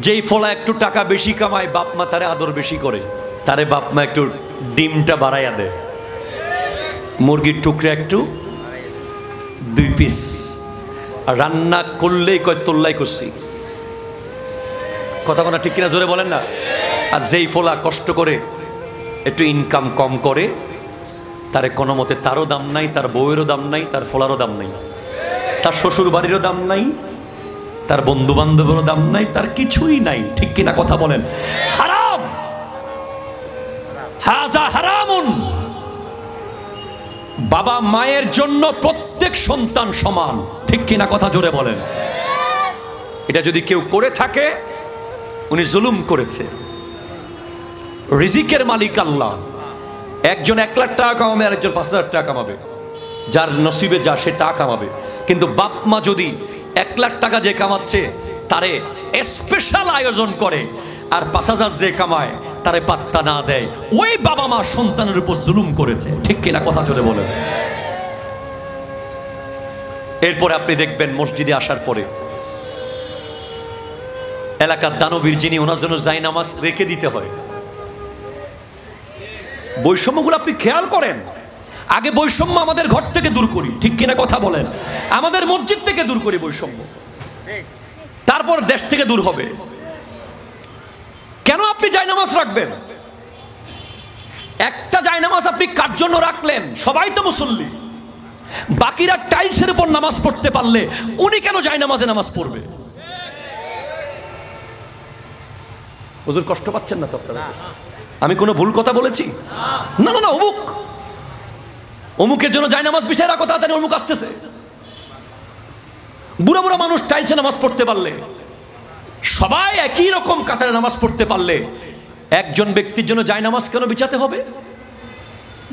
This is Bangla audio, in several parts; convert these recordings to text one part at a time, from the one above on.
যেই ফলা একটু টাকা বেশি কামায় বাপ মা তারে আদর বেশি করে, তারে বাপ মা একটু ডিমটা বাড়াইয়া দেয়, মুরগির টুকরা একটু 2 পিস, আর রান্না করলেই কয় তোল্লাই করছি। কথা বলা ঠিক কিনা জোরে বলেন না। আর যেই ফলা কষ্ট করে একটু ইনকাম কম করে, তারে কোনো মতে তারও দাম নাই, তার বউয়েরও দাম নাই, তার ফলারও দাম নাই, তার শ্বশুর বাড়িরও দাম নাই, তার বন্ধু বান্ধবেরও দাম নাই, তার কিছুই নাই। ঠিক কিনা কথা বলেন। হারাম, হাযা হারামুন। বাবা মায়ের জন্য প্রত্যেক সন্তান সমান। ঠিক কিনা কথা জোরে বলেন। এটা যদি কেউ করে থাকে উনি জুলুম করেছে। রিজিকের মালিক আল্লাহ। একজন 1 লাখ টাকা কামাবে আর একজন 5,000 টাকা কামাবে, যার নসিবে যা সে টাকা কামাবে। কিন্তু বাপ মা যদি 1 লাখ টাকা যে কামাচ্ছে তারে স্পেশাল আয়োজন করে, আর 5,000 যে কামায় তারে পাত্তা না দেয়, ওই বাবা মা সন্তানের উপর জুলুম করেছে। ঠিক কিনা কথা জোরে বলেন। এরপরে আপনি দেখবেন মসজিদে আসার পরে এলাকার দানবীর যিনি, ওনার জন্য জায়নামাজ রেখে দিতে হয়। বৈষম্যগুলো আপনি খেয়াল করেন। আগে বৈষম্য আমাদের ঘর থেকে দূর করি। ঠিক কিনা কথা বলেন। আমাদের মসজিদ থেকে দূর করি বৈষম্য, তারপর দেশ থেকে দূর হবে। কেন আপনি জায়নামাজ রাখবেন? একটা জায়নামাজ আপনি কার জন্য রাখলেন? সবাই তো মুসল্লি, বাকিরা টাইলসের উপর নামাজ পড়তে পারলে উনি কেন জায়নামাজে নামাজ পড়বে? হুজুর কষ্ট পাচ্ছেন না তো আপনারা? আমি কোনো ভুল কথা বলেছি? না না না, অমুকের জন্য জায়নামাজ বিছায় রাখো, তাড়াতাড়ি অমুক আসতেছে। বুড়া বুড়া মানুষ টাইলসে নামাজ পড়তে পারলে, সবাই একই রকম কাতারে নামাজ পড়তে পারলে একজন ব্যক্তির জন্য জায়নামাজ কেন বিছাতে হবে?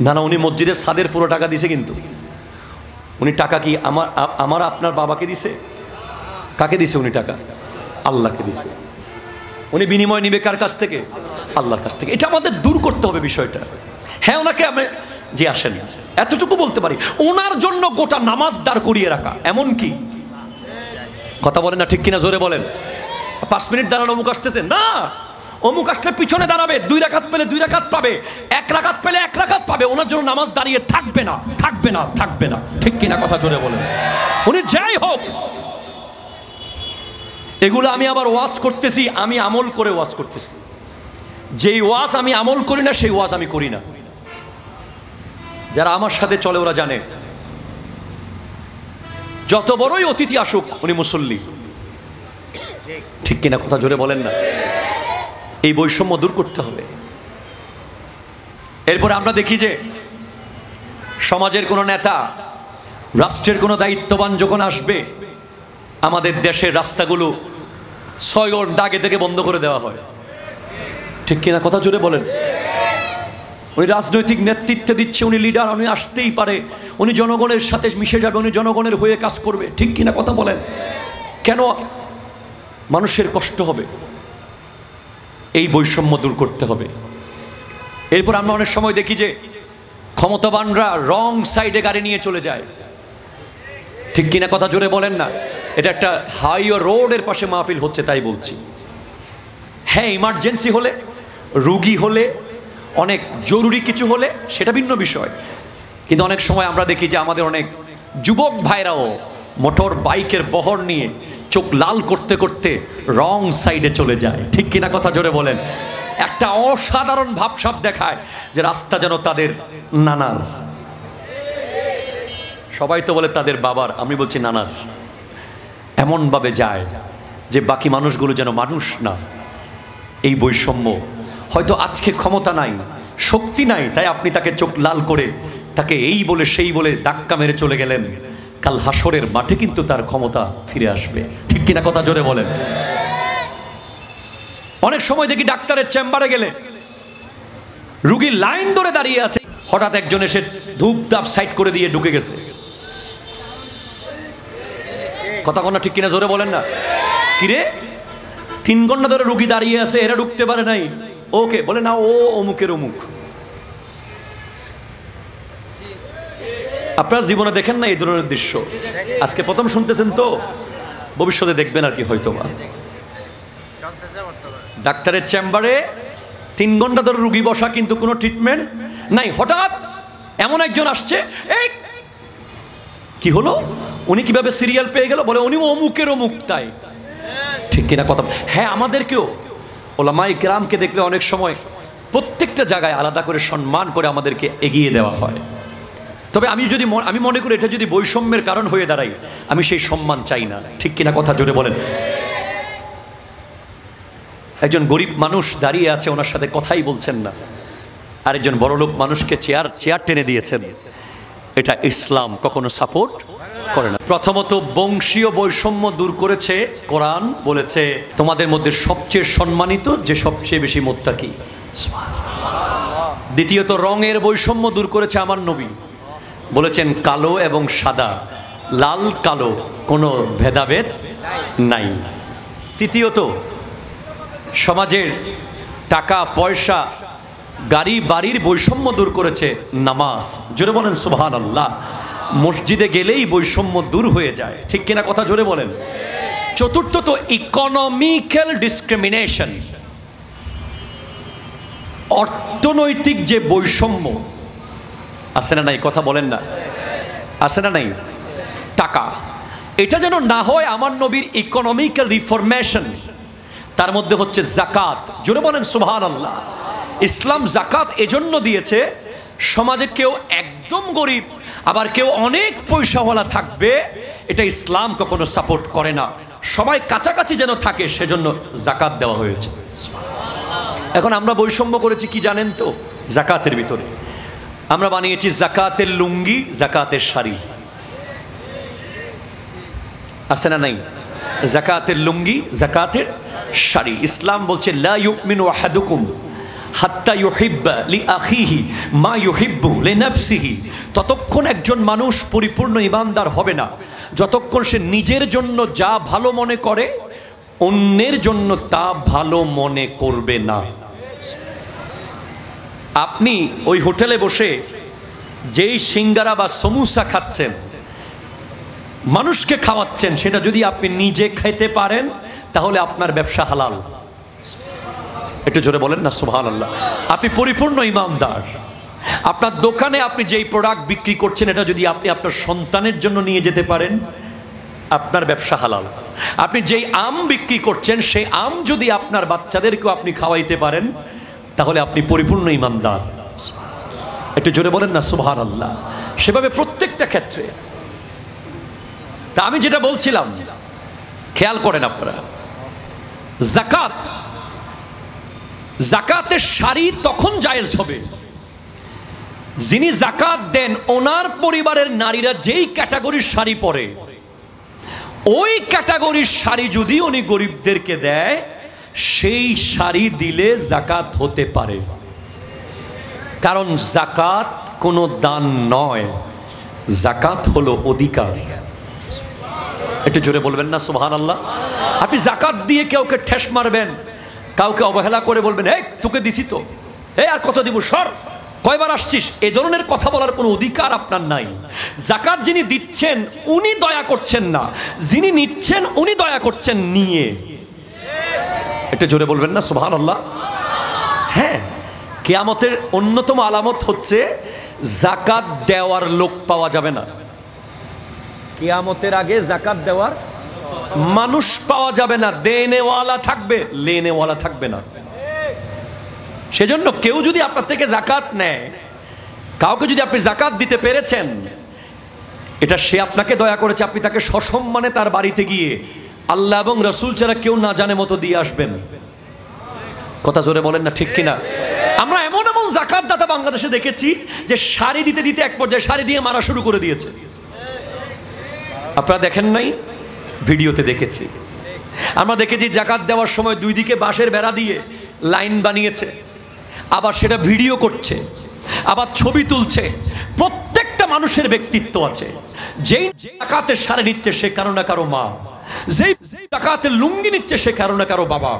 না না, উনি মসজিদের ছাদের পুরো টাকা দিছে, কিন্তু উনি টাকা কি আমার আপনার বাবাকে দিছে? কাকে দিছে উনি টাকা? আল্লাহকে দিছে। উনি বিনিময় নিবে কার কাছ থেকে? আল্লাহর কাছ থেকে। এটা আমাদের দূর করতে হবে বিষয়টা। হ্যাঁ, ওনাকে আমি যে আসেন এতটুকু বলতে পারি, ওনার জন্য গোটা নামাজ দাঁড় করিয়ে রাখা, এমন কি? কথা বলেন না ঠিক কিনা জোরে বলেন। 5 মিনিট দাঁড়ানো, অমুক আসতেছে না, অমুক আসলে পিছনে দাঁড়াবে, 2 রাকাত পেলে 2 রাকাত পাবে, 1 রাকাত পেলে 1 রাকাত পাবে। ওনার জন্য নামাজ দাঁড়িয়ে থাকবে না, থাকবে না, থাকবে না। ঠিক কিনা কথা জোরে বলেন। উনি যাই হোক, এগুলো আমি আবার ওয়াজ করতেছি, আমি আমল করে ওয়াজ করতেছি। যেই ওয়াজ আমি আমল করি না সেই ওয়াজ আমি করি না। যারা আমার সাথে চলে ওরা জানে, যত বড়ই অতিথি আসুক উনি মুসল্লি। ঠিক কিনা কথা জোরে বলেন না। এই বৈষম্য দূর করতে হবে। এরপরে আমরা দেখি যে সমাজের কোনো নেতা, রাষ্ট্রের কোনো দায়িত্ববান যখন আসবে, আমাদের দেশের রাস্তাগুলো 6 ঘন্টা আগে থেকে বন্ধ করে দেওয়া হয়। ঠিক কিনা কথা জোরে বলেন। উনি রাজনৈতিক নেতৃত্বে দিচ্ছে, উনি লিডার, উনি আসতেই পারে, উনি জনগণের সাথে মিশে যাবে, উনি জনগণের হয়ে কাজ করবে। ঠিক কিনা কথা বলেন। কেন মানুষের কষ্ট হবে? এই বৈষম্য দূর করতে হবে। এরপর আমরা অনেক সময় দেখি যে ক্ষমতাবানরা রং সাইডে গাড়ি নিয়ে চলে যায়। ঠিক কিনা কথা জোরে বলেন না। এটা একটা হাইওয়ে রোডের পাশে মাহফিল হচ্ছে তাই বলছি। হ্যাঁ, ইমার্জেন্সি হলে, রুগী হলে, অনেক জরুরি কিছু হলে সেটা ভিন্ন বিষয়। কিন্তু অনেক সময় আমরা দেখি যে আমাদের অনেক যুবক ভাইরাও মোটর বাইকের বহর নিয়ে চোখ লাল করতে করতে রং সাইডে চলে যায়। ঠিক কিনা কথা জোরে বলেন। একটা অসাধারণ ভাবসাব দেখায় যে রাস্তা যেন তাদের নানার। সবাই তো বলে তাদের বাবার, আমি বলছি নানার। এমনভাবে যায় যে বাকি মানুষগুলো যেন মানুষ না। এই বৈষম্য, হয়তো আজকে ক্ষমতা নাই, শক্তি নাই, তাই আপনি তাকে চোখ লাল করে তাকে এই বলে সেই বলে ধাক্কা মেরে চলে গেলেন। কাল হাসরের মাঠে কিন্তু তার ক্ষমতা ফিরে আসবে। ঠিক কিনা কথা জোরে বলেন। অনেক সময় দেখি ডাক্তারের চেম্বারে গেলে রুগী লাইন ধরে দাঁড়িয়ে আছে, হঠাৎ একজন এসে ধূপ ধাপ সাইড করে দিয়ে ঢুকে গেছে। কথা কোনা ঠিক কিনা জোরে বলেন না। কিরে, 3 ঘন্টা ধরে রুগী দাঁড়িয়ে আছে, এরা ঢুকতে পারে নাই, ওকে বলে না ও অমুকের অমুক। আপনার জীবনে দেখেন না এই ধরনের দৃশ্য? আজকে প্রথম শুনতেছেন তো, ভবিষ্যতে দেখবেন আর কি হয়তো বা। ডাক্তারের চেম্বারে 3 ঘন্টা ধরে রুগী বসা, কিন্তু কোনো ট্রিটমেন্ট নাই। হঠাৎ এমন একজন আসছে, এই কি হলো, উনি কিভাবে সিরিয়াল পেয়ে গেল, বলে উনি অমুকের অমুক। তাই ঠিক কিনা কথা? হ্যাঁ, আমাদেরকেও ওলামায়ে কেরামকে দেখলে অনেক সময় প্রত্যেকটা জায়গায় আলাদা করে সম্মান করে আমাদেরকে এগিয়ে দেওয়া হয়। তবে আমি মনে করি এটা যদি বৈষম্যের কারণ হয়ে দাঁড়াই, আমি সেই সম্মান চাই না। ঠিক কিনা কথা জোরে বলেন। একজন গরিব মানুষ দাঁড়িয়ে আছে, ওনার সাথে কথাই বলছেন না, আরেকজন বড়লোক মানুষকে চেয়ার টেনে দিয়েছেন। এটা ইসলাম কখনো সাপোর্ট করে না। প্রথমত বংশীয় বৈষম্য দূর করেছে কোরআন, বলেছে তোমাদের মধ্যে সবচেয়ে সম্মানিত যে সবচেয়ে বেশি মুত্তাকি। দ্বিতীয়ত রঙের বৈষম্য দূর করেছে আমার নবী, বলেছেন কালো এবং সাদা, লাল কালো কোনো ভেদাভেদ নাই। তৃতীয়ত সমাজের টাকা পয়সা গাড়ি বাড়ির বৈষম্য দূর করেছে নামাজ। জোরে বলেন সুবহানাল্লাহ। মসজিদে গেলেই বৈষম্য দূর হয়ে যায়। ঠিক কিনা কথা জোরে বলেন। চতুর্থত ইকোনমিক্যাল ডিসক্রিমিনেশন, অর্থনৈতিক যে বৈষম্য আছে না নাই, কথা বলেন না, আছে না নাই? টাকা, এটা যেন না হয়। আমার নবীর ইকোনমিক্যাল রিফরমেশন, তার মধ্যে হচ্ছে জাকাত। জোরে বলেন সুবহানাল্লাহ। ইসলাম জাকাত এজন্য দিয়েছে, সমাজে কেউ একদম গরিব আবার কেউ অনেক পয়সাওয়ালা থাকবে, এটা ইসলাম কখনো সাপোর্ট করে না। সবাই কাছাকাছি যেন থাকে, সেজন্য জাকাত দেওয়া হয়েছে। এখন আমরা বৈষম্য করেছি কি জানেন তো? জাকাতের ভিতরে আমরা বানিয়েছি জাকাতের লুঙ্গি, জাকাতের শাড়ি। আছে না নাই? জাকাতের লুঙ্গি, জাকাতের শাড়ি। ইসলাম বলছে লা ইউমিনু আহাদুকুম হাত্তা ইউহিব্বা লিআখিহি মা ইউহিব্বু লিনাফসিহি। ততক্ষণ একজন মানুষ পরিপূর্ণ ঈমানদার হবে না যতক্ষণ সে নিজের জন্য যা ভালো মনে করে অন্যের জন্য তা ভালো মনে করবে না। আপনি ওই হোটেলে বসে যেই সিঙ্গারা বা সমুসা খাচ্ছেন, মানুষকে খাওয়াচ্ছেন, সেটা যদি আপনি নিজে খেতে পারেন তাহলে আপনার ব্যবসা হালাল। একটু জোরে বলেন না সুবহানাল্লাহ। আপনি পরিপূর্ণ ঈমানদার। আপনার দোকানে আপনি যেই প্রোডাক্ট বিক্রি করছেন, এটা যদি আপনি আপনার সন্তানের জন্য নিয়ে যেতে পারেন, আপনার ব্যবসা হালাল। আপনি যেই আম বিক্রি করছেন, সেই আম যদি আপনার বাচ্চাদেরকেও আপনি খাওয়াইতে পারেন, তাহলে আপনি পরিপূর্ণ ঈমানদার। একটু জোরে বলেন না সুবহানাল্লাহ। সেভাবে প্রত্যেকটা ক্ষেত্রে। তা আমি যেটা বলছিলাম, খেয়াল করেন আপনারা, জাকাত, জাকাতের শাড়ি তখন জায়েজ হবে যিনি জাকাত দেন ওনার পরিবারের নারীরা যেই ক্যাটাগরির শাড়ি পরে, ওই ক্যাটাগরির শাড়ি যদি উনি গরিবদেরকে দেয়, সেই শাড়ি দিলে জাকাত হতে পারে। কারণ জাকাত কোনো দান নয়, জাকাত হলো অধিকার। একটু জোরে বলবেন না সুবহানাল্লাহ। আপনি জাকাত দিয়ে কাউকে ঠেস মারবেন, কাউকে অবহেলা করে বলবেন এই তোকে দিছি তো, এই আর কত দিব, সর, কয়বার আসছিস, এই ধরনের কথা বলার কোনো অধিকার আপনার নাই। জাকাত যিনি দিচ্ছেন উনি দয়া করছেন না, যিনি নিচ্ছেন উনি দয়া করছেন নিয়ে। এটা জোরে বলবেন না সুবহানাল্লাহ। হ্যাঁ, কিয়ামতের অন্যতম আলামত হচ্ছে জাকাত দেওয়ার লোক পাওয়া যাবে না। কিয়ামতের আগে জাকাত দেওয়ার মানুষ পাওয়া যাবে না। দেনেওয়ালা থাকবে, লেনেওয়ালা থাকবে না। সেজন্য কেউ যদি আপনার থেকে জাকাত নেয়, কাউকে যদি আপনি জাকাত দিতে পেরেছেন, এটা সে আপনাকে দয়া করেছে, আপনি তাকে সসম্মানে তার বাড়িতে গিয়ে আল্লাহ এবং রাসূল ছাড়া কেউ না জানে মতো দিয়ে আসবেন। কথা জোরে বলেন না ঠিক কিনা? আমরা এমন এমন জাকাত দাতা বাংলাদেশে দেখেছি যে শাড়ি দিতে দিতে এক পর্যায়ে শাড়ি দিয়ে মারা শুরু করে দিয়েছে। আপনারা দেখেন নাই? ভিডিওতে দেখেছি। আমরা দেখেছি জাকাত দেওয়ার সময় দুই দিকে বাঁশের বেড়া দিয়ে লাইন বানিয়েছে, আবার সেটা ভিডিও করছে, আবার ছবি তুলছে। প্রত্যেকটা মানুষের ব্যক্তিত্ব আছে। যেই জাকাতের শাড়ি নিচ্ছে সে কারো না কারো মা, যেই জাকাতের লুঙ্গি নিচ্ছে সে কারো না কারো বাবা,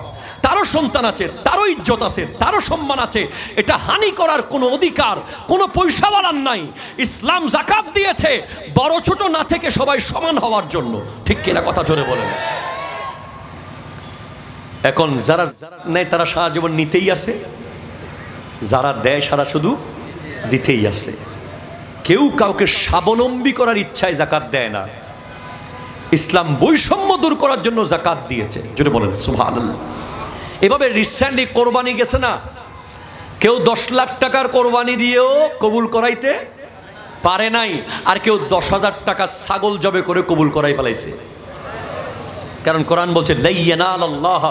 তারও সন্তান আছে, তারও ইজ্জত আছে, তারও সম্মান আছে। এটা হানি করার কোনো অধিকার কোনো পয়সাওয়ালার নাই। ইসলাম জাকাত দিয়েছে বড় ছোট না থেকে সবাই সমান হওয়ার জন্য। ঠিক কিনা কথা জোরে বলেন। এখন যারা নেয় তারা সারা জীবন নিতেই আছে, যারা দেয় সারা শুধু দিতেই আছে। কেউ কাউকে স্বাবলম্বী করার ইচ্ছায় জাকাত দেয় না। ইসলাম বৈষম্য দূর করার জন্য জাকাত দিয়েছে, যেটা বলেন সুবহানাল্লাহ। এভাবে রিসেন্টলি কোরবানি গেছে না, কেউ 10 লাখ টাকার কোরবানি দিয়েও কবুল করাইতে পারে নাই, আর কেউ 10,000 টাকা ছাগল জবে করে কবুল করাই ফেলাইছে। কারণ কোরআন বলছে লা ইয়ানালাল্লাহ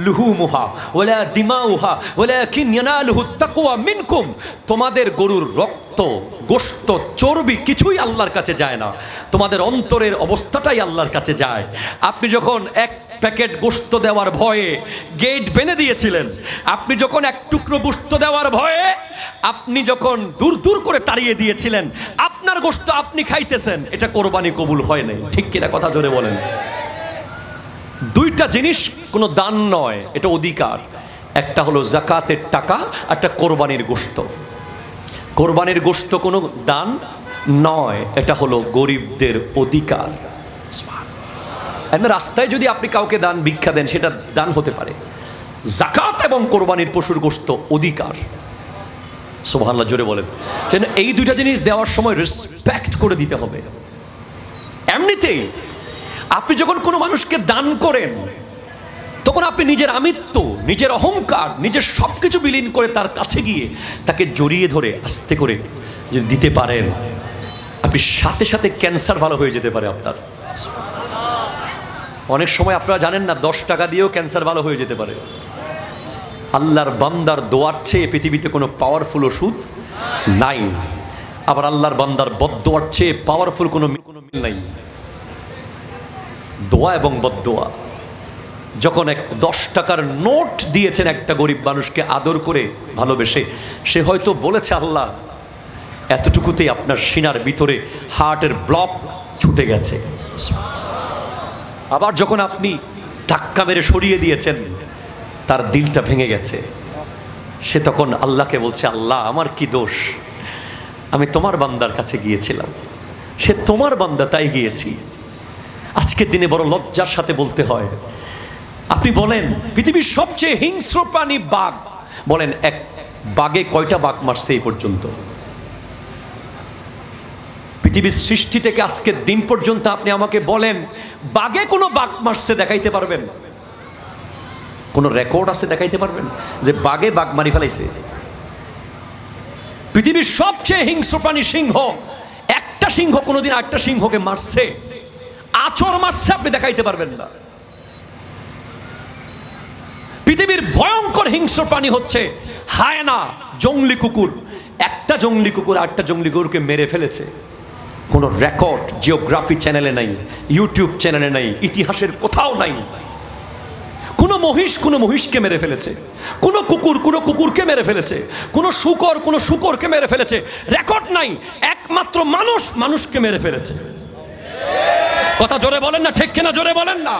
লুহুমুহা ওয়ালা দিমাউহা ওয়ালাকিন ইয়ানালুহুত তাকওয়া মিনকুম। তোমাদের গরুর রক্ত, গোশত, চর্বি কিছুই আল্লাহর কাছে যায় না, তোমাদের অন্তরের অবস্থাটাই আল্লাহর কাছে যায়। আপনি যখন এক প্যাকেট গোশত দেওয়ার ভয়ে গেট বেঁধে দিয়েছিলেন, আপনি যখন এক টুকরো গোশত দেওয়ার ভয়ে আপনি যখন দূর দূর করে তাড়িয়ে দিয়েছিলেন, আপনার গোশত আপনি খাইতেছেন, এটা কোরবানি কবুল হয় নাই। ঠিক কিনা কথা জোরে বলেন। দুইটা জিনিস কোনো দান নয়, এটা অধিকার। একটা হলো জাকাতের টাকা, একটা কোরবানির গোশত। কোরবানির গোশত কোনো দান নয়, এটা হলো গরিবদের অধিকার। রাস্তায় যদি আপনি কাউকে দান ভিক্ষা দেন, সেটা দান হতে পারে। জাকাত এবং কোরবানির পশুর গোশত অধিকার। সুবহানাল্লাহ জোরে বলেন। এই দুইটা জিনিস দেওয়ার সময় রেসপেক্ট করে দিতে হবে। এমনিতেই আপনি যখন কোনো মানুষকে দান করেন, তখন আপনি নিজের আমিত্ব, নিজের অহংকার, নিজের সব কিছু বিলীন করে তার কাছে গিয়ে তাকে জড়িয়ে ধরে আস্তে করে যদি দিতে পারেন, আপনি সাথে সাথে ক্যান্সার ভালো হয়ে যেতে পারে আপনার। অনেক সময় আপনারা জানেন না, 10 টাকা দিয়েও ক্যান্সার ভালো হয়ে যেতে পারে। আল্লাহর বান্দার দোয়ার চেয়ে পৃথিবীতে কোনো পাওয়ারফুল ওষুধ নাই। আবার আল্লাহর বান্দার বদদোয়ার চেয়ে পাওয়ারফুল কোনো মিল নাই। দোয়া এবং বদদোয়া। যখন 10 টাকার নোট দিয়েছেন একটা গরিব মানুষকে আদর করে ভালোবেসে, সে হয়তো বলেছে আল্লাহ এতটুকুতেই আপনার সিনার ভিতরে হার্টের ব্লক ছুটে গেছে। আবার যখন আপনি ধাক্কা মেরে সরিয়ে দিয়েছেন, তার দিলটা ভেঙে গেছে, সে তখন আল্লাহকে বলছে আল্লাহ আমার কি দোষ, আমি তোমার বান্দার কাছে গিয়েছিলাম, সে তোমার বান্দা তাই গিয়েছি। আজকের দিনে বড় লজ্জার সাথে বলতে হয়, আপনি বলেন পৃথিবীর সবচেয়ে হিংস্র প্রাণী বাঘ, বলেন এক বাঘে কয়টা বাঘ মারছে এই পর্যন্ত? পৃথিবীর সৃষ্টি থেকে আজকের দিন পর্যন্ত আপনি আমাকে বলেন বাঘে কোনো বাঘ মারছে দেখাইতে পারবেন? কোনো রেকর্ড আছে দেখাইতে পারবেন যে বাঘে বাঘ মারি ফেলাইছে? পৃথিবীর সবচেয়ে হিংস্র প্রাণী সিংহ, একটা সিংহ কোনোদিন আরেকটা সিংহকে মারছে, আচর মারছে, আপনি দেখাইতে পারবেন না। পৃথিবীর ভয়ঙ্কর হিংস্র প্রাণী হচ্ছে হায়না, জংলি কুকুর। একটা জংলি কুকুর আরেকটা জংলি কুকুরকে মেরে ফেলেছে, কোনো রেকর্ড জিওগ্রাফি চ্যানেলে নাই, ইউটিউব চ্যানেলে নাই, ইতিহাসের কোথাও নাই। কোনো মহিষকে মেরে ফেলেছে, কোনো কুকুরকে মেরে ফেলেছে, কোনো শুকরকে মেরে ফেলেছে, রেকর্ড নাই। একমাত্র মানুষকে মেরে ফেলেছে। কথা জোরে বলেন না, ঠিক কিনা জোরে বলেন না।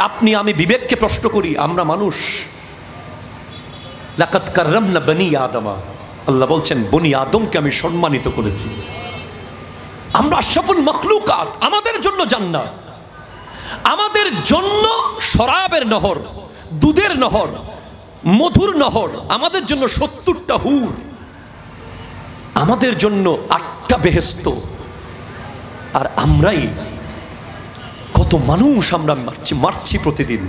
আপনি আমি বিবেককে প্রশ্ন করি, আমরা মানুষ। লাকাদ কাররামনা বনি আদমা, আল্লাহ বলছেন বনি আদমকে আমি সম্মানিত করেছি। আমরা আশরাফুল মাখলুকাত, আমাদের জন্য জান্নাত, আমাদের জন্য শরাবের নহর, দুধের নহর, মধুর নহর, আমাদের জন্য 70টা হুর, আমাদের জন্য 8টা বেহেশত। আর আমরাই কত মানুষ আমরা মারছি প্রতিদিন।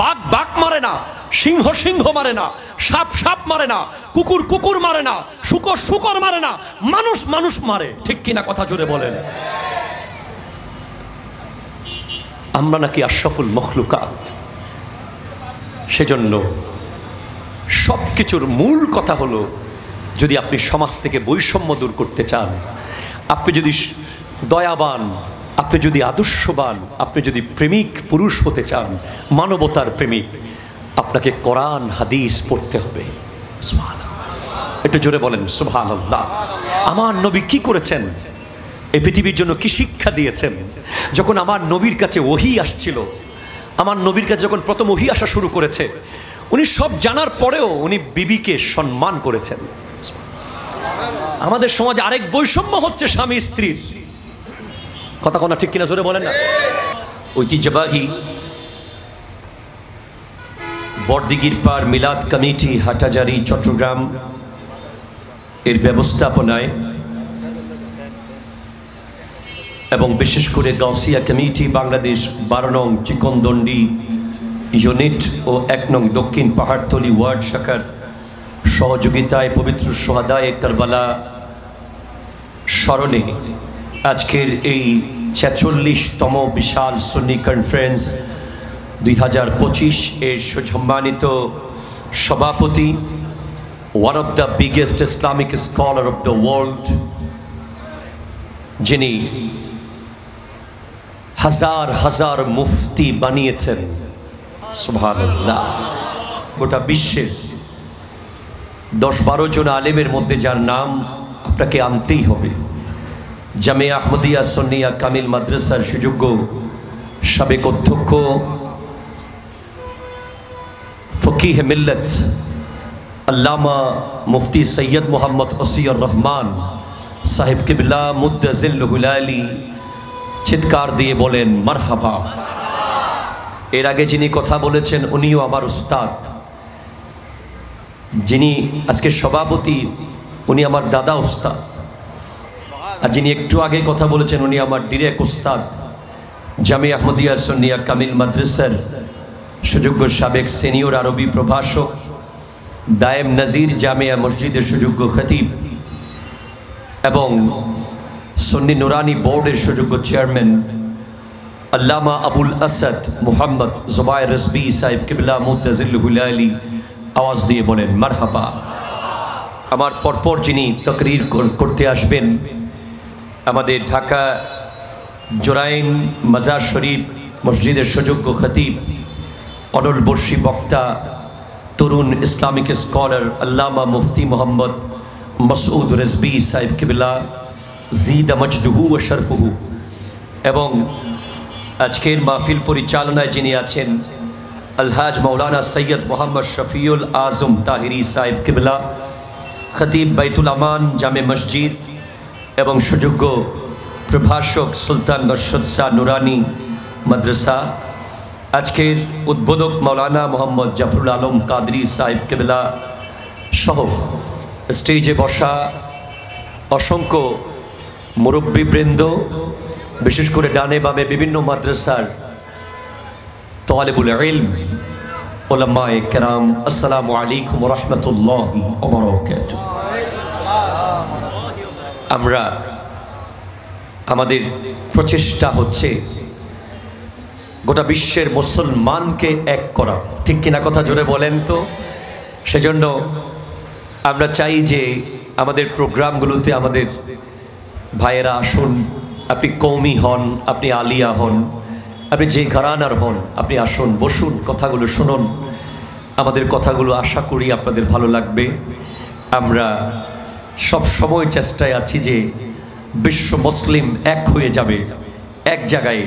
বাঘ মারে না, সিংহ মারে না, সাপ মারে না, কুকুর মারে না, শুকর মারে না, মানুষ মারে। ঠিক কিনা কথা জোরে বলেন। আমরা নাকি আশরাফুল মখলুকাত। সেজন্য সব কিছুর মূল কথা হলো, যদি আপনি সমাজ থেকে বৈষম্য দূর করতে চান, আপনি যদি দয়াবান, আপনি যদি আদর্শবান, আপনি যদি প্রেমিক পুরুষ হতে চান, মানবতার প্রেমিক, আপনাকে কোরআন হাদিস পড়তে হবে। সুবহানাল্লাহ, একটু জোরে বলেন সুবহানাল্লাহ। আমার নবী কি করেছেন, এই পৃথিবীর জন্য কি শিক্ষা দিয়েছেন? যখন আমার নবীর কাছে ওহী আসছিল, আমার নবীর কাছে যখন প্রথম ওহী আসা শুরু করেছে, উনি সব জানার পরেও উনি বিবিকে সম্মান করেছেন। আমাদের সমাজে আরেক বৈষম্য হচ্ছে স্বামী স্ত্রীর। কথা ঠিক কিনা জোরে বলেন না। ঐতিহ্যবাহী বড়দিঘির পার মিলাদ কমিটি হাটাজারি চট্টগ্রাম এর ব্যবস্থাপনায় এবং বিশেষ করে গাউসিয়া কমিটি বাংলাদেশ 12 নং চিকনদন্ডি ইউনিট ও 1 নং দক্ষিণ পাহাড়তলি ওয়ার্ড শাখার সহযোগিতায় পবিত্র সোহাদায়ে কারবালা স্মরণে আজকের এই 46তম বিশাল সুন্নি কনফারেন্স 2025 এর সম্মানিত সভাপতি, one of the biggest Islamic scholar of the world, যিনি হাজার হাজার মুফতি বানিয়েছেন, সুবহানাল্লাহ, গোটা বিশ্বের 10-12 জন আলেমের মধ্যে যার নাম আপনাকে আনতেই হবে, জামিয়া আহমদিয়া সুন্নিয়া কামিল মাদ্রাসার সুযোগ্য সাবেক অধ্যক্ষ ফকিহ মিল্লাত আল্লামা মুফতি সৈয়দ মোহাম্মদ ওসিউর রহমান সাহেব কিবলা মুদ্দাজিল্লুহুল আলী চিৎকার দিয়ে বলেন মারহাবা। এর আগে যিনি কথা বলেছেন উনিও আমার উস্তাদ, যিনি আজকে সভাপতি উনি আমার দাদা উস্তাদ, আর যিনি একটু আগে কথা বলেছেন উনি আমার ডিরেক্ট উস্তাদ, জামিয়া আহমদিয়া সুন্নিয়া কামিল মাদ্রাসার সুযোগ্য সাবেক সিনিয়র আরবি প্রভাষক, দায়েম নাজির জামিয়া মসজিদের সুযোগ্য খতিব এবং সুন্নি নুরানি বোর্ডের সুযোগ্য চেয়ারম্যান আল্লামা আবুল আসাদ মুহাম্মদ জুবায়ের রিজভী সাহেব কিবলা মুদ্দাজিল্লুহুল আলী আওয়াজ দিয়ে বলেন মারহাবা। আমার পরপর যিনি তাকরীর করতে আসবেন আমাদের ঢাকা জোরাইন মাজার শরীফ মসজিদের সুযোগ্য খতিব, অনল বর্ষী বক্তা, তরুণ ইসলামিক স্কলার আল্লামা মুফতি মোহাম্মদ মাসউদ রিজভী সাহেব কিবলা জিদ মজদুহু ও শরফুহু, এবং আজকের মাহফিল পরিচালনায় যিনি আছেন আলহাজ মৌলানা সৈয়দ মোহাম্মদ শফিউল আজম তাহিরি সাহেব কিবলা, খতিব বাইতুল আমান জামে মসজিদ এবং সুযোগ্য প্রভাষক সুলতান নশরত শাহ নুরানি মাদ্রাসা, আজকের উদ্বোধক মৌলানা মোহাম্মদ জাফরুল আলম কাদরি সাহেব কিবলা সহ স্টেজে বসা অসংখ্য মুরব্বীবৃন্দ, বিশেষ করে ডানে বামে বিভিন্ন মাদ্রাসার তালেবুল ইলম, উলামায়ে কেরাম, আসসালামু আলাইকুম ওয়া রাহমাতুল্লাহি ওয়া বারাকাতুহু। আমরা আমাদের প্রচেষ্টা হচ্ছে গোটা বিশ্বের মুসলমানকে এক করা, ঠিক কিনা কথা জোরে বলেন তো? সেজন্য আমরা চাই যে আমাদের প্রোগ্রামগুলোতে আমাদের ভাইয়েরা আসুন, আপনি কওমি হন, আপনি আলিয়া হন, আপনি যে ঘরানার হন, আপনি আসুন, বসুন, কথাগুলো শুনুন। আমাদের কথাগুলো আশা করি আপনাদের ভালো লাগবে। আমরা সব সময় চেষ্টায় আছি যে বিশ্ব মুসলিম এক হয়ে যাবে এক জায়গায়,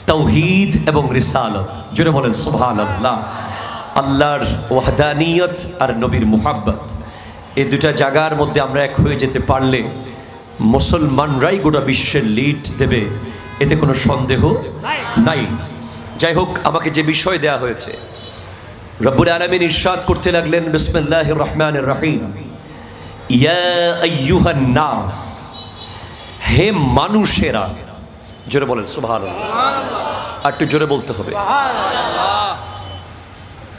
তাওহীদ এবং রিসালত, জোরে বলেন সুবহানাল্লাহ। আল্লাহর ওয়াহদানিয়ত আর নবীর মুহাব্বত, এই দুটা জায়গার মধ্যে আমরা এক হয়ে যেতে পারলে মুসলমানরাই গোটা বিশ্বের লিড দেবে, এতে কোনো সন্দেহ নাই। যাই হোক, আমাকে যে বিষয় দেয়া হয়েছে, রব্বুল আলামিন ইরশাদ করতে লাগলেন বিসমিল্লাহির রহমানির রহিম, ইয়া আইয়ুহান নাস, হে মানুষেরা, জোরে বলেন সুবহানাল্লাহ, আর একটু জোরে বলতে হবে,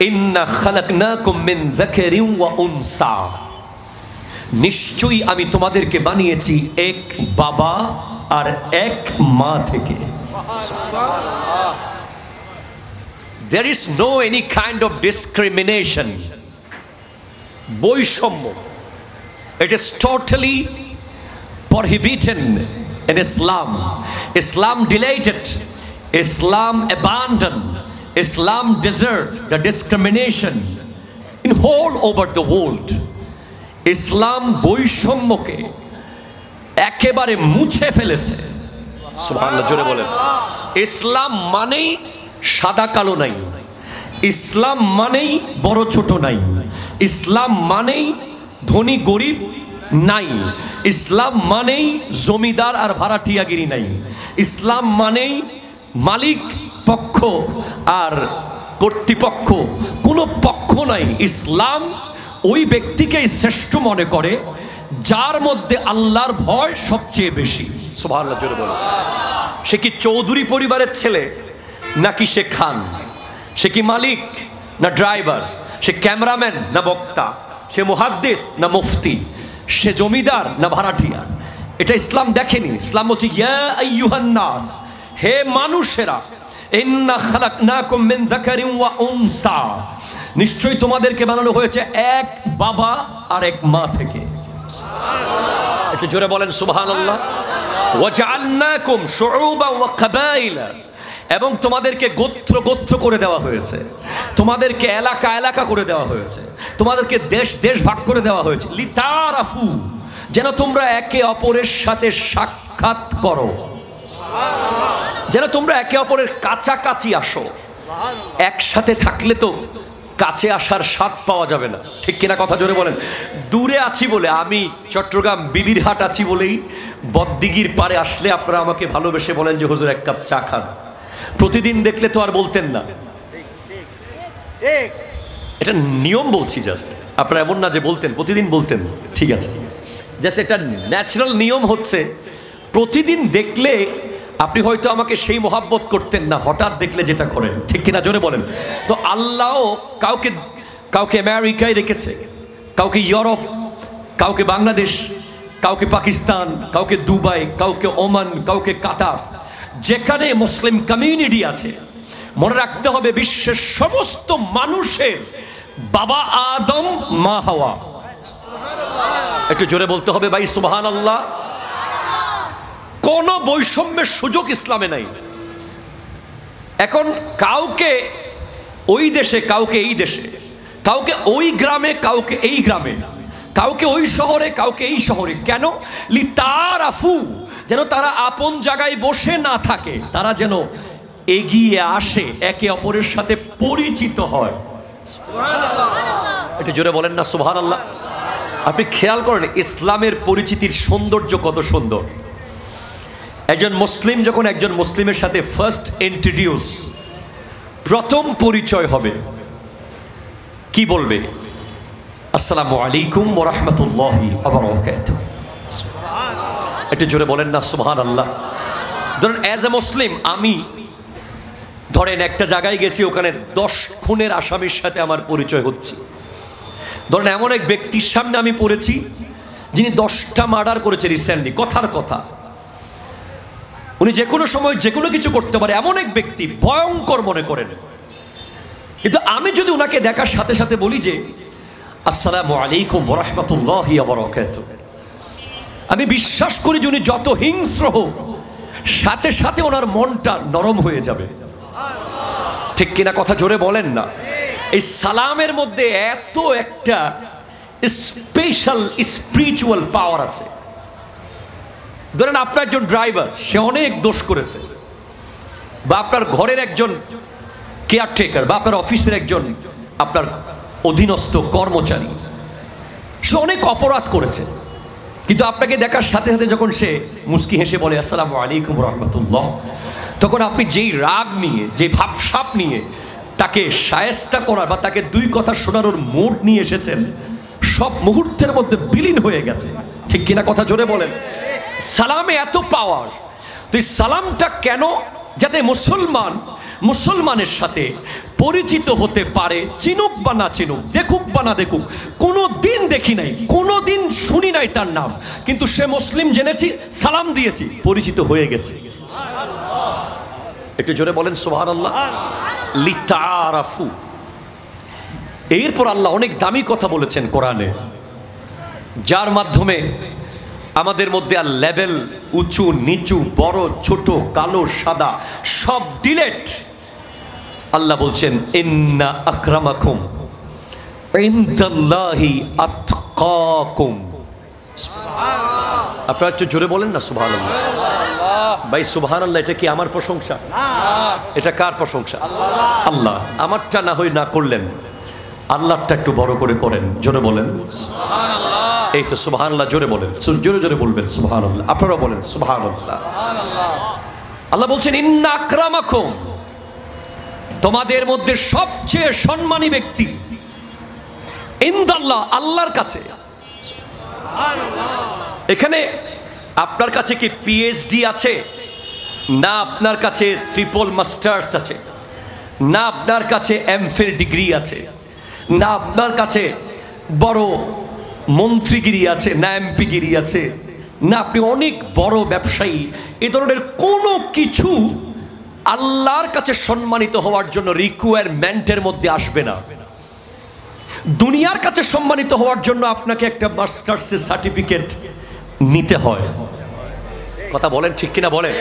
ইন্না খালাকনাকুম মিন যাকারিন ওয়া উনসা, নিশ্চয়ই আমি তোমাদেরকে বানিয়েছি এক বাবা আর এক মা থেকে। There is no any kind of discrimination, বৈষম্য, it is totally prohibited in Islam. Islam deleted, Islam abandoned, Islam deserted the discrimination in whole over the world. ইসলাম বৈষম্যকে একেবারে মুছে ফেলেছে, সুবহানাল্লাহ, জোরে বলেন। ইসলাম মানেই সাদা কালো নাই, ইসলাম মানেই বড় ছোট নাই, ইসলাম মানেই ধনী গরিব নাই, ইসলাম মানেই জমিদার আর ভাড়াটিয়াগিরি নাই, ইসলাম মানেই মালিক পক্ষ আর কর্তৃপক্ষ, কোনো পক্ষ নাই। ইসলাম ওই ব্যক্তিকেই শ্রেষ্ঠ মনে করে যার মধ্যে আল্লাহর ভয় সবচেয়ে বেশি। সুবহানাল্লাহ জোরে বলো। সে কি চৌধুরী পরিবারের ছেলে, নাকি সে খান? সে কি মালিক না ড্রাইভার? সে ক্যামেরাম্যান না বক্তা? সে মুহাদ্দিস না মুফতি? সে জমিদার না ভাড়াটিয়া? এটা ইসলাম দেখেনি। ইসলাম বলছে ইয়া আইয়ুহান নাস, হে মানুষেরা, ইন্না খালাকনাকুম মিন যাকারিন ওয়া উনসা, নিশ্চয়ই তোমাদেরকে বানানো হয়েছে এক বাবা আর এক মা থেকে। একটু জোরে বলেন সুবহানাল্লাহ। ওয়া জাআলনাকুম শুউবান ওয়া কাবাইলা, এবং তোমাদেরকে গোত্র গোত্র করে দেওয়া হয়েছে, তোমাদেরকে এলাকা এলাকা করে দেওয়া হয়েছে, তোমাদেরকে দেশ দেশ ভাগ করে দেওয়া হয়েছে। লিতারাফু, যেন তোমরা একে অপরের সাথে সাক্ষাৎ করো, যেন তোমরা একে অপরের কাছাকাছি আসো। একসাথে থাকলে তো কাছে আসার স্বাদ পাওয়া যাবে না, ঠিক কিনা? কথা জোরে বলেন। দূরে আছি বলে, আমি চট্টগ্রাম বিবিরহাট আছি বলেই বদ্দিগির পারে আসলে আপনারা আমাকে ভালোবেসে বলেন যে হুজুর এক কাপ চা খান। প্রতিদিন দেখলে তো আর বলতেন না। এটা নিয়ম বলছি, জাস্ট আপনারা এমন না যে বলতেন, প্রতিদিন বলতেন, ঠিক আছে? জাস্ট একটা ন্যাচারাল নিয়ম হচ্ছে, প্রতিদিন দেখলে আপনি হয়তো আমাকে সেই মোহাব্বত করতেন না, হঠাৎ দেখলে যেটা করেন, ঠিক কিনা? জোরে বলেন। তো আল্লাহ কাউকে কাউকে আমেরিকায় রেখেছে, কাউকে ইউরোপ, কাউকে বাংলাদেশ, কাউকে পাকিস্তান, কাউকে দুবাই, কাউকে ওমান, কাউকে কাতার। যেখানে মুসলিম কমিউনিটি আছে, মনে রাখতে হবে বিশ্বের সমস্ত মানুষের বাবা আদম, মা হাওয়া। একটু জোরে বলতে হবে ভাই সুবহানাল্লাহ। কোনো বৈষম্যের সুযোগ ইসলামে নাই। এখন কাউকে ওই দেশে, কাউকে এই দেশে, কাউকে ওই গ্রামে, কাউকে এই গ্রামে, কাউকে ওই শহরে, কাউকে এই শহরে। কেন? লিতারাফু, যেন তারা আপন জায়গায় বসে না থাকে, তারা যেন এগিয়ে আসে, একে অপরের সাথে পরিচিত হয়। এটা জোরে বলেন না সুবহানাল্লাহ। আপনি খেয়াল করেন ইসলামের পরিচিতির সৌন্দর্য কত সুন্দর। একজন মুসলিম যখন একজন মুসলিমের সাথে ফার্স্ট ইন্ট্রোডিউস, প্রথম পরিচয় হবে, কি বলবে? আসসালামু আলাইকুম ওয়া রাহমাতুল্লাহি ওয়া বারাকাতুহু। একটু জোরে বলেন না সুবহানাল্লাহ। ধরেন অ্যাজ এ মুসলিম, আমি ধরেন একটা জায়গায় গেছি, ওখানে 10 খুনের আসামির সাথে আমার পরিচয় হচ্ছে। ধরেন এমন এক ব্যক্তির সামনে আমি পড়েছি যিনি 10টা মার্ডার করেছে রিসেন্টলি, কথার কথা। উনি যে কোনো সময় যে কোনো কিছু করতে পারে, এমন এক ব্যক্তি, ভয়ঙ্কর মনে করেন। কিন্তু আমি যদি ওনাকে দেখার সাথে সাথে বলি যে আসসালামু আলাইকুম ওয়া রাহমাতুল্লাহি ওয়া বারাকাতুহু, আমি বিশ্বাস করি যে উনি যত হিংস্র হোক, সাথে সাথে ওনার মনটা নরম হয়ে যাবে, ঠিক কিনা? কথা জোরে বলেন না। এই সালামের মধ্যে এত একটা স্পেশাল স্পিরিচুয়াল পাওয়ার আছে। ধরেন আপনার একজন ড্রাইভার, সে অনেক দোষ করেছে, বা আপনার ঘরের একজন কেয়ারটেকার, বা আপনার অফিসের একজন আপনার অধীনস্থ কর্মচারী, সে অনেক অপরাধ করেছে। কিন্তু আপনাকে দেখার সাথে সাথে যখন সে মুস্কি হেসে বলে আসসালামু আলাইকুম ওয়া রাহমাতুল্লাহ, তখন আপনি যেই রাগ নিয়ে, যে ভাবসাপ নিয়ে তাকে শায়েস্তা করার বা তাকে দুই কথা শোনানোর মুড নিয়ে এসেছেন, সব মুহূর্তের মধ্যে বিলীন হয়ে গেছে, ঠিক কিনা? কথা জোরে বলেন। সালামে এত পাওয়ার। তো এই সালামটা কেন? যাতে মুসলমানের সাথে পরিচিত হতে পারে, চিনুক বা না চিনুক, দেখুক বা না দেখুক। কোনো দিন দেখি নাই, কোনো দিন শুনি নাই তার নাম, কিন্তু সে মুসলিম জেনেছি, সালাম দিয়েছি, পরিচিত হয়ে গেছে। একটু জোরে বলেন সুবহানাল্লাহ। লিতারাফু। এরপর আল্লাহ অনেক দামি কথা বলেছেন কোরআনে, যার মাধ্যমে আমাদের মধ্যে আর লেভেল, উঁচু নিচু, বড় ছোট, কালো সাদা সব ডিলেট। আল্লাহ বলছেন ইন্না আকরামাকুম ইনদাল্লাহি আতকাকুম। আপনারা একটু জোরে বলেন না সুবহানাল্লাহ। ভাই সুবহানাল্লাহ, এটা কি আমার প্রশংসা? এটা কার প্রশংসা? আল্লাহ। আমারটা না হয় না করলেন, আল্লাহটা একটু বড় করে করেন, জোরে বলেন সুবহানাল্লাহ। এই তো সুবহানাল্লাহ, জোরে বলেন, জোরে জোরে বলবেন সুবহানাল্লাহ। আপনারা বলেন সুবহানাল্লাহ। আল্লাহ বলছেন ইন্না আকরামাকুম, তোমাদের মধ্যে সবচেয়ে সম্মানী ব্যক্তি ইনদাল্লাহ, আল্লাহর কাছে। এখানে আপনার কাছে কি পিএইচডি আছে, না আপনার কাছে ট্রিপল মাস্টার্স আছে, না আপনার কাছে এমফিল ডিগ্রি আছে, না আপনার কাছে বড় মন্ত্রীগিরি আছে, না এমপিগিরি আছে, না আপনি অনেক বড় ব্যবসায়ী, এ ধরনের কোনো কিছু আল্লাহর কাছে সম্মানিত হওয়ার জন্য রিকোয়ারমেন্টের মধ্যে আসবে না। দুনিয়ার কাছে সম্মানিত হওয়ার জন্য আপনাকে একটা মাস্টার্সের সার্টিফিকেট নিতে হয়। কথা বলেন ঠিক কিনা বলেন?